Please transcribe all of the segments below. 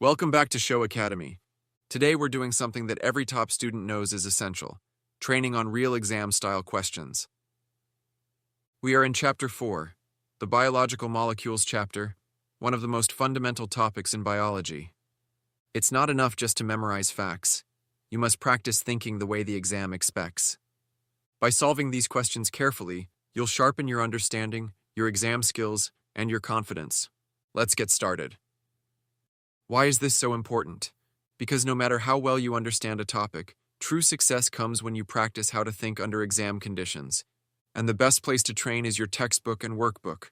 Welcome back to Sho Academy. Today we're doing something that every top student knows is essential, training on real exam-style questions. We are in Chapter 4, the Biological Molecules chapter, one of the most fundamental topics in biology. It's not enough just to memorize facts. You must practice thinking the way the exam expects. By solving these questions carefully, you'll sharpen your understanding, your exam skills, and your confidence. Let's get started. Why is this so important? Because no matter how well you understand a topic, true success comes when you practice how to think under exam conditions. And the best place to train is your textbook and workbook.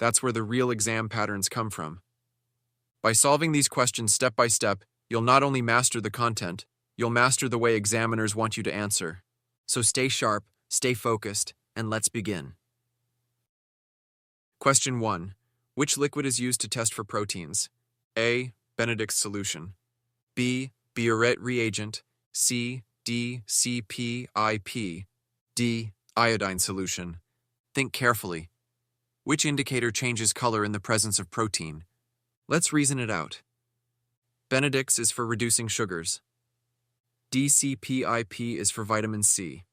That's where the real exam patterns come from. By solving these questions step by step, you'll not only master the content, you'll master the way examiners want you to answer. So stay sharp, stay focused, and let's begin. Question 1. Which liquid is used to test for proteins? A. Benedict's solution. B. Biuret reagent. C. DCPIP. D. Iodine solution. Think carefully. Which indicator changes color in the presence of protein? Let's reason it out. Benedict's is for reducing sugars. DCPIP is for vitamin C.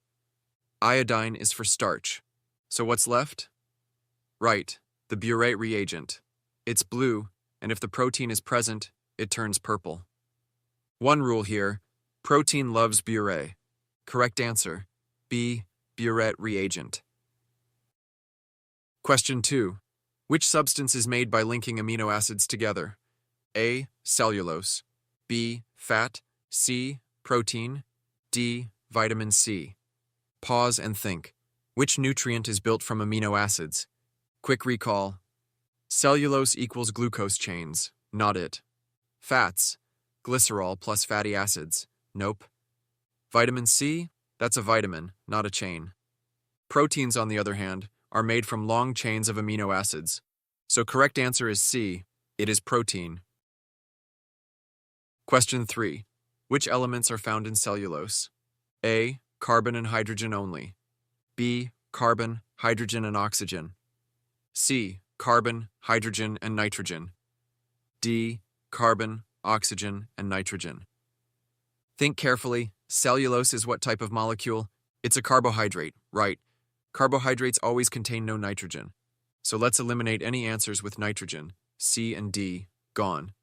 Iodine is for starch. So what's left? Right, the Biuret reagent. It's blue, and if the protein is present, it turns purple. One rule here, protein loves Biuret. Correct answer, B. Biuret reagent. Question 2. Which substance is made by linking amino acids together? A. Cellulose. B. Fat. C. Protein. D. Vitamin C. Pause and think. Which nutrient is built from amino acids? Quick recall. Cellulose equals glucose chains. Not it. Fats. Glycerol plus fatty acids. Nope. Vitamin C? That's a vitamin, not a chain. Proteins, on the other hand, are made from long chains of amino acids. So correct answer is C. It is protein. Question 3. Which elements are found in cellulose? A. Carbon and hydrogen only. B. Carbon, hydrogen, and oxygen. C. Carbon, hydrogen, and nitrogen. D. Carbon, oxygen, and nitrogen. Think carefully. Cellulose is what type of molecule? It's a carbohydrate, right? Carbohydrates always contain no nitrogen. So let's eliminate any answers with nitrogen. C and D, gone.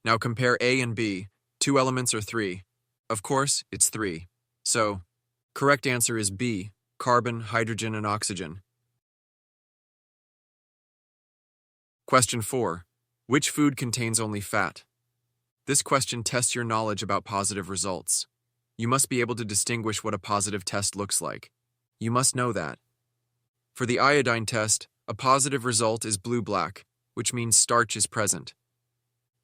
Now compare A and B. 2 elements or 3? Of course, it's 3. So, correct answer is B, carbon, hydrogen, and oxygen. Question 4. Which food contains only fat? This question tests your knowledge about positive results. You must be able to distinguish what a positive test looks like. You must know that. For the iodine test, a positive result is blue-black, which means starch is present.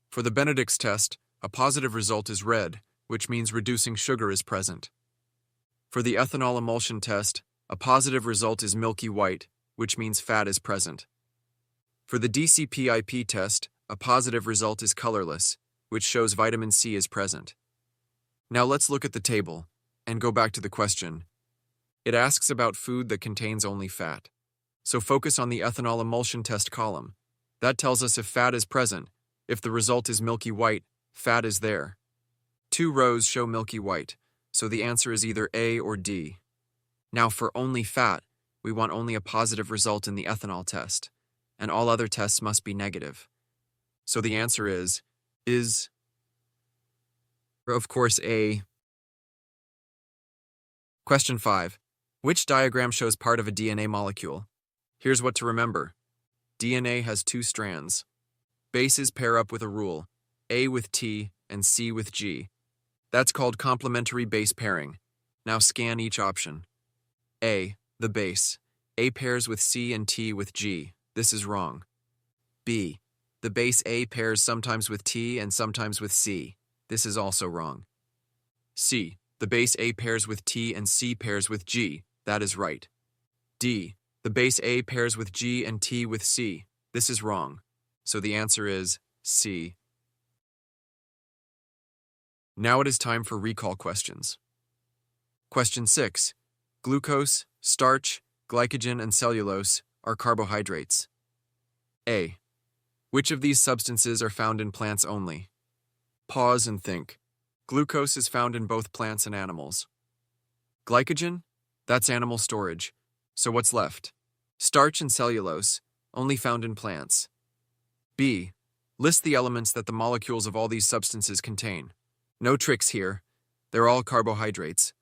For the Benedict's test, a positive result is red, which means reducing sugar is present. For the ethanol emulsion test, a positive result is milky white, which means fat is present. For the DCPIP test, a positive result is colorless, which shows vitamin C is present. Now let's look at the table and go back to the question. It asks about food that contains only fat. So focus on the ethanol emulsion test column. That tells us if fat is present. If the result is milky white, fat is there. 2 rows show milky white, so the answer is either A or D. Now for only fat, we want only a positive result in the ethanol test, and all other tests must be negative. So the answer is, of course, A. Question 5. Which diagram shows part of a DNA molecule? Here's what to remember. DNA has 2 strands. Bases pair up with a rule, A with T and C with G. That's called complementary base pairing. Now scan each option. A, the base. A pairs with C and T with G. This is wrong. B, the base A pairs sometimes with T and sometimes with C. This is also wrong. C, the base A pairs with T and C pairs with G. That is right. D, the base A pairs with G and T with C. This is wrong. So the answer is C. Now it is time for recall questions. Question 6. Glucose, starch, glycogen, and cellulose are carbohydrates. A. Which of these substances are found in plants only? Pause and think. Glucose is found in both plants and animals. Glycogen? That's animal storage. So what's left? Starch and cellulose, only found in plants. B. List the elements that the molecules of all these substances contain. No tricks here. They're all carbohydrates.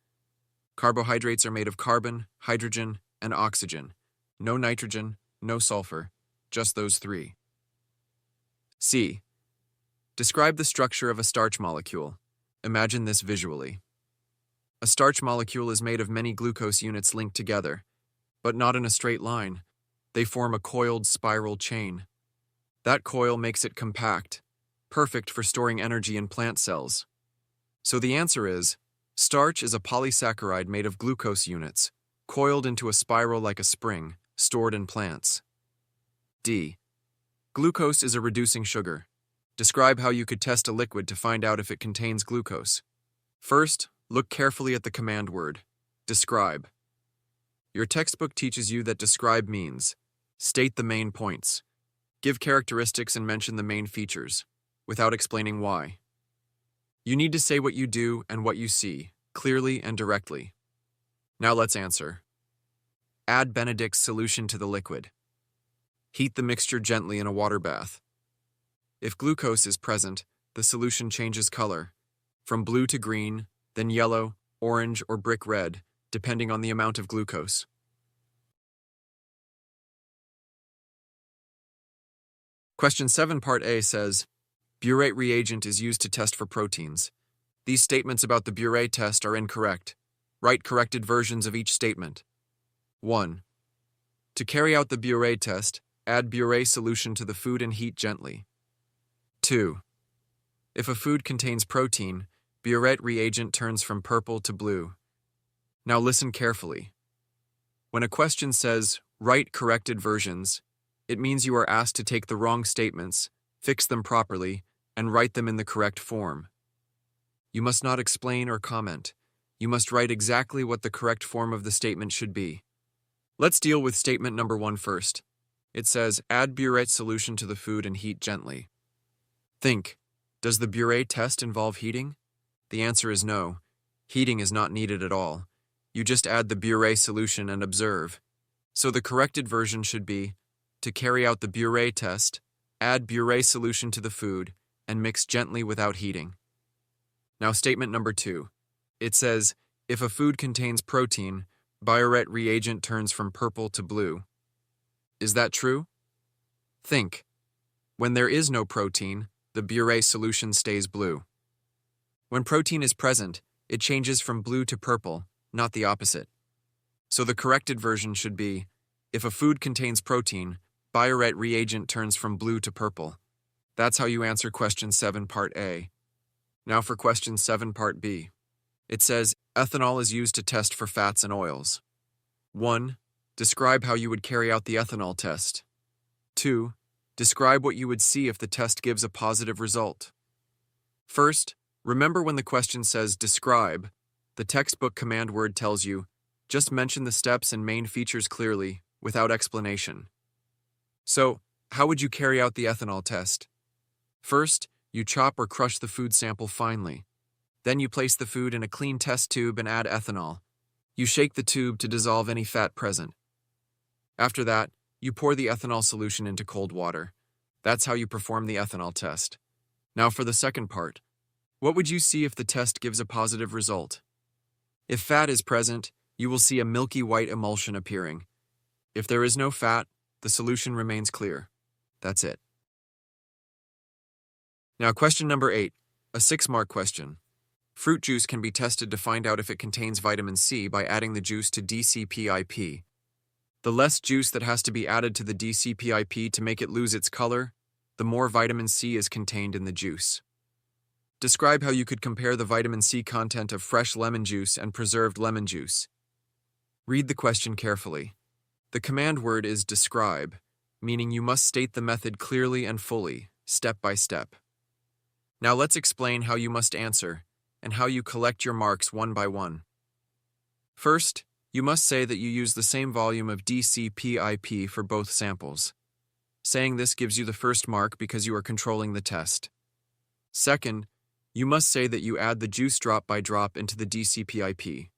Carbohydrates are made of carbon, hydrogen, and oxygen. No nitrogen, no sulfur, just those three. C. Describe the structure of a starch molecule. Imagine this visually. A starch molecule is made of many glucose units linked together, but not in a straight line. They form a coiled spiral chain. That coil makes it compact, perfect for storing energy in plant cells. So the answer is, starch is a polysaccharide made of glucose units, coiled into a spiral like a spring, stored in plants. D. Glucose is a reducing sugar. Describe how you could test a liquid to find out if it contains glucose. First, look carefully at the command word, describe. Your textbook teaches you that describe means state the main points, give characteristics and mention the main features, without explaining why. You need to say what you do and what you see, clearly and directly. Now let's answer. Add Benedict's solution to the liquid. Heat the mixture gently in a water bath. If glucose is present, the solution changes color, from blue to green, then yellow, orange, or brick red, depending on the amount of glucose. Question 7 Part A says, Burette reagent is used to test for proteins. These statements about the Burette test are incorrect. Write corrected versions of each statement. 1. To carry out the Burette test, add Burette solution to the food and heat gently. 2. If a food contains protein, Burette reagent turns from purple to blue. Now listen carefully. When a question says, write corrected versions, it means you are asked to take the wrong statements, fix them properly, and write them in the correct form. You must not explain or comment. You must write exactly what the correct form of the statement should be. Let's deal with statement number 1 first. It says, add Burette solution to the food and heat gently. Think, does the Burette test involve heating? The answer is no. Heating is not needed at all. You just add the Burette solution and observe. So the corrected version should be, to carry out the Burette test, add Burette solution to the food and mix gently without heating. Now statement number 2. It says, if a food contains protein, Burette reagent turns from purple to blue. Is that true? Think. When there is no protein, the Burette solution stays blue. When protein is present, it changes from blue to purple, not the opposite. So the corrected version should be, if a food contains protein, Burette reagent turns from blue to purple. That's how you answer question 7 Part A. Now for question 7 Part B. It says, ethanol is used to test for fats and oils. 1. Describe how you would carry out the ethanol test. 2. Describe what you would see if the test gives a positive result. First, remember when the question says describe, the textbook command word tells you, just mention the steps and main features clearly, without explanation. So, how would you carry out the ethanol test? First, you chop or crush the food sample finely. Then you place the food in a clean test tube and add ethanol. You shake the tube to dissolve any fat present. After that, you pour the ethanol solution into cold water. That's how you perform the ethanol test. Now for the second part. What would you see if the test gives a positive result? If fat is present, you will see a milky white emulsion appearing. If there is no fat, the solution remains clear. That's it. Now question number 8, a 6-mark question. Fruit juice can be tested to find out if it contains vitamin C by adding the juice to DCPIP. The less juice that has to be added to the DCPIP to make it lose its color, the more vitamin C is contained in the juice. Describe how you could compare the vitamin C content of fresh lemon juice and preserved lemon juice. Read the question carefully. The command word is describe, meaning you must state the method clearly and fully, step by step. Now let's explain how you must answer and how you collect your marks one by one. First, you must say that you use the same volume of DCPIP for both samples. Saying this gives you the first mark because you are controlling the test. Second, You must say that you add the juice drop by drop into the DCPIP.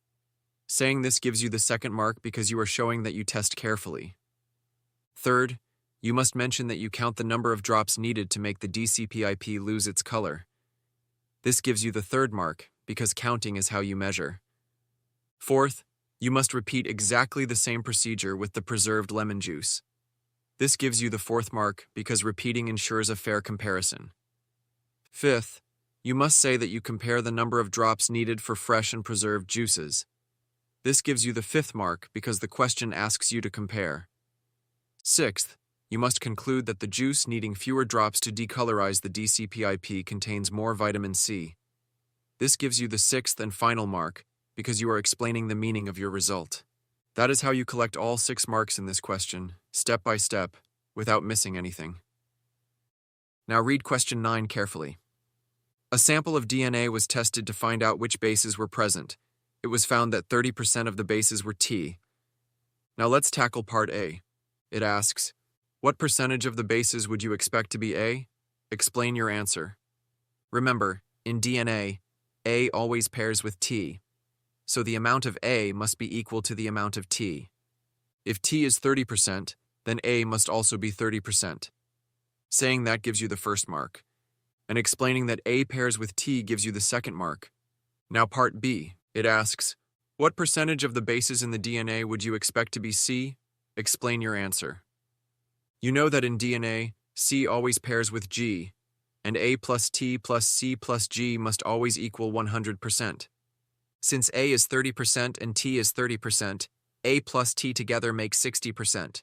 Saying this gives you the second mark because you are showing that you test carefully. Third, you must mention that you count the number of drops needed to make the DCPIP lose its color. This gives you the third mark because counting is how you measure. Fourth, you must repeat exactly the same procedure with the preserved lemon juice. This gives you the fourth mark because repeating ensures a fair comparison. Fifth, you must say that you compare the number of drops needed for fresh and preserved juices. This gives you the fifth mark because the question asks you to compare. Sixth, you must conclude that the juice needing fewer drops to decolorize the DCPIP contains more vitamin C. This gives you the sixth and final mark because you are explaining the meaning of your result. That is how you collect all 6 marks in this question, step by step, without missing anything. Now read question 9 carefully. A sample of DNA was tested to find out which bases were present. It was found that 30% of the bases were T. Now let's tackle part A. It asks, what percentage of the bases would you expect to be A? Explain your answer. Remember, in DNA, A always pairs with T, so the amount of A must be equal to the amount of T. If T is 30%, then A must also be 30%. Saying that gives you the first mark, and explaining that A pairs with T gives you the second mark. Now part B. It asks, what percentage of the bases in the DNA would you expect to be C? Explain your answer. You know that in DNA, C always pairs with G, and A plus T plus C plus G must always equal 100%. Since A is 30% and T is 30%, A plus T together makes 60%.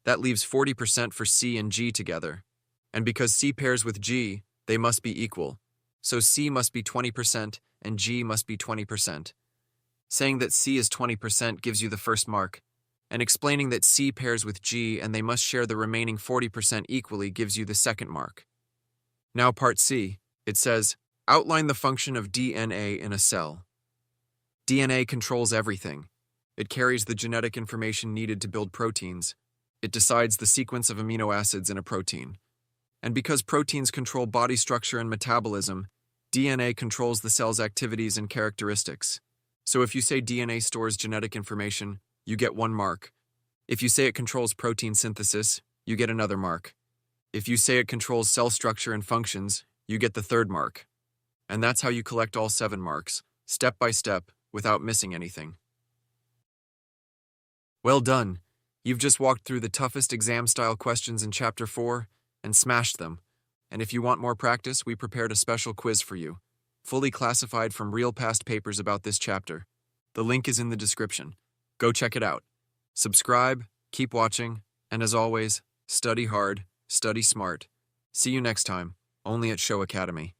That leaves 40% for C and G together. And because C pairs with G, they must be equal. So C must be 20% and G must be 20%. Saying that C is 20% gives you the first mark, and explaining that C pairs with G and they must share the remaining 40% equally gives you the second mark. Now part C. It says, outline the function of DNA in a cell. DNA controls everything. It carries the genetic information needed to build proteins. It decides the sequence of amino acids in a protein. And because proteins control body structure and metabolism, DNA controls the cell's activities and characteristics. So if you say DNA stores genetic information, you get 1 mark. If you say it controls protein synthesis, you get another mark. If you say it controls cell structure and functions, you get the third mark. And that's how you collect all 7 marks, step by step, without missing anything. Well done! You've just walked through the toughest exam-style questions in Chapter 4 and smashed them. And if you want more practice, we prepared a special quiz for you, fully classified from real past papers about this chapter. The link is in the description. Go check it out. Subscribe, keep watching, and as always, study hard, study smart. See you next time, only at Sho Academy.